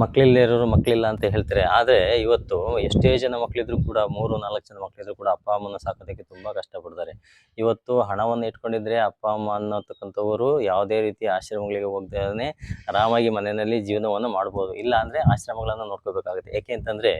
ಮಕ್ಕಳಿಲ್ಲದೆ ಮಕ್ಕಳಿಲ್ಲ ಅಂತ ಹೇಳ್ತಾರೆ. ಆದರೆ ಇವತ್ತು ಎಷ್ಟೇ ಜನ ಮಕ್ಕಳಿದ್ರು ಕೂಡ 3, 4 ಜನ ಮಕ್ಕಳಿದ್ರು ಕೂಡ ಅಪ್ಪ ಅಮ್ಮನ ಸಾಕೋದಕ್ಕೆ ತುಂಬ ಕಷ್ಟಪಡ್ತಾರೆ. ಇವತ್ತು ಹಣವನ್ನು ಇಟ್ಕೊಂಡಿದ್ರೆ ಅಪ್ಪ ಅಮ್ಮ ಅನ್ನತಕ್ಕಂಥವರು ಯಾವುದೇ ರೀತಿಯ ಆಶ್ರಮಗಳಿಗೆ ಹೋಗ್ದೇನೆ ಆರಾಮಾಗಿ ಮನೆಯಲ್ಲಿ ಜೀವನವನ್ನು ಮಾಡ್ಬೋದು. ಇಲ್ಲ ಅಂದರೆ ಆಶ್ರಮಗಳನ್ನು ನೋಡ್ಕೋಬೇಕಾಗುತ್ತೆ. ಏಕೆ ಅಂತಂದರೆ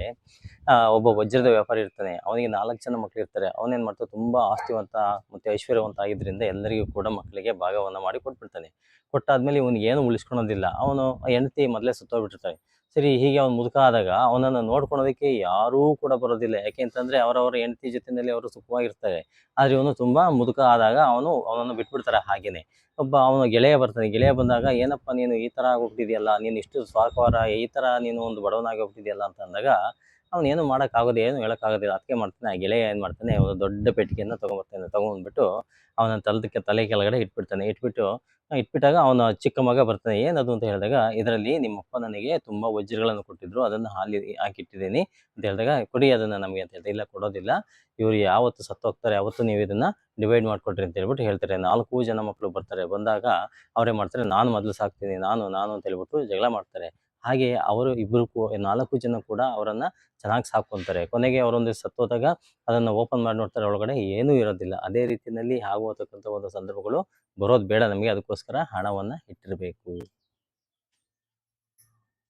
ಒಬ್ಬ ವಜ್ರದ ವ್ಯಾಪಾರಿ ಇರ್ತಾನೆ, ಅವನಿಗೆ 4 ಜನ ಮಕ್ಕಳಿರ್ತಾರೆ. ಅವನೇನು ಮಾಡ್ತಾನೆ, ತುಂಬ ಆಸ್ತಿವಂತ ಮತ್ತು ಐಶ್ವರ್ಯವಂತ ಆಗಿದ್ದರಿಂದ ಎಲ್ಲರಿಗೂ ಕೂಡ ಮಕ್ಕಳಿಗೆ ಭಾಗವನ್ನು ಮಾಡಿ ಕೊಟ್ಬಿಡ್ತಾನೆ. ಕೊಟ್ಟಾದ್ಮೇಲೆ ಇವನಿಗೆ ಏನು ಉಳಿಸ್ಕೊಳೋದಿಲ್ಲ. ಅವನು ಹೆಂಡತಿ ಮೊದಲೇ ಸತ್ತೋಗ್ಬಿಟ್ಟಿರ್ತಾಳೆ. ಸರಿ, ಹೀಗೆ ಅವ್ನು ಮುದುಕ ಆದಾಗ ಅವನನ್ನು ನೋಡ್ಕೊಳೋದಕ್ಕೆ ಯಾರೂ ಕೂಡ ಬರೋದಿಲ್ಲ. ಯಾಕೆ ಅಂತಂದರೆ ಅವರವರ ಹೆಂಡತಿ ಜೊತೆಯಲ್ಲಿ ಅವರು ಸುಖವಾಗಿರ್ತಾರೆ. ಆದರೆ ಇವನು ತುಂಬ ಮುದುಕ ಆದಾಗ ಅವನನ್ನು ಬಿಟ್ಬಿಡ್ತಾರೆ ಹಾಗೇನೆ. ಒಬ್ಬ ಅವನ ಗೆಳೆಯ ಬರ್ತಾನೆ. ಗೆಳೆಯ ಬಂದಾಗ, "ಏನಪ್ಪ ನೀನು ಈ ಥರ ಆಗೋಗ್ಬಿಟ್ಟಿದ್ಯಲ್ಲ, ನೀನು ಇಷ್ಟು ಸ್ವಾರ್ಥಪರ, ಈ ಥರ ನೀನು ಒಂದು ಬಡವನಾಗಿ ಹೋಗ್ಬಿಟ್ಟಿದ್ಯಲ್ಲ" ಅಂತ ಅಂದಾಗ ಅವ್ನು ಏನು ಮಾಡೋಕ್ಕಾಗೋದು, ಏನು ಹೇಳೋಕ್ಕಾಗೋದಿಲ್ಲ. ಅದಕ್ಕೆ ಮಾಡ್ತಾನೆ, ಆ ಗೆಳೆಯ ಏನು ಮಾಡ್ತಾನೆ, ಒಂದು ದೊಡ್ಡ ಪೆಟ್ಟಿಗೆಯನ್ನು ತೊಗೊಂಬರ್ತಾನೆ. ತೊಗೊಂಬಂದ್ಬಿಟ್ಟು ಅವನ ತಲೆ ಕೆಳಗಡೆ ಇಟ್ಬಿಡ್ತಾನೆ. ಇಟ್ಬಿಟ್ಟಾಗ ಅವನ ಚಿಕ್ಕ ಮಗ ಬರ್ತಾನೆ. "ಏನದು?" ಅಂತ ಹೇಳಿದಾಗ, "ಇದರಲ್ಲಿ ನಿಮ್ಮಪ್ಪ ನನಗೆ ತುಂಬ ವಜ್ರಗಳನ್ನು ಕೊಟ್ಟಿದ್ರು, ಅದನ್ನು ಅಲ್ಲಿ ಹಾಕಿಟ್ಟಿದ್ದೀನಿ" ಅಂತ ಹೇಳಿದಾಗ, "ಕೊಡಿ ಅದನ್ನು ನಮಗೆ" ಅಂತ ಹೇಳ್ತಾರೆ. "ಇಲ್ಲ, ಕೊಡೋದಿಲ್ಲ. ಇವರು ಯಾವತ್ತು ಸತ್ತೋಗ್ತಾರೆ ಅವತ್ತು ನೀವು ಇದನ್ನು ಡಿವೈಡ್ ಮಾಡಿಕೊಡ್ರಿ" ಅಂತ ಹೇಳ್ಬಿಟ್ಟು ಹೇಳ್ತಾರೆ. 4 ಜನ ಮಕ್ಕಳು ಬರ್ತಾರೆ. ಬಂದಾಗ ಅವರೇ ಮಾಡ್ತಾರೆ, "ನಾನು ಮೊದಲು ಸಾಕ್ತೀನಿ, ನಾನು" ಅಂತ ಹೇಳ್ಬಿಟ್ಟು ಜಗಳ ಮಾಡ್ತಾರೆ. ಹಾಗೆ ಅವರು ಇಬ್ಬರು 4 ಜನ ಕೂಡ ಅವರನ್ನು ಚೆನ್ನಾಗಿ ಸಾಕ್ಕೊಂತಾರೆ. ಕೊನೆಗೆ ಅವರೊಂದು ಸತ್ತೋದಾಗ ಅದನ್ನು ಓಪನ್ ಮಾಡಿ ನೋಡ್ತಾರೆ, ಒಳಗಡೆ ಏನೂ ಇರೋದಿಲ್ಲ. ಅದೇ ರೀತಿಯಲ್ಲಿ ಆಗುವತಕ್ಕಂಥ ಒಂದು ಸಂದರ್ಭಗಳು ಬರೋದು ಬೇಡ ನಮಗೆ. ಅದಕ್ಕೋಸ್ಕರ ಹಣವನ್ನು ಇಟ್ಟಿರಬೇಕು.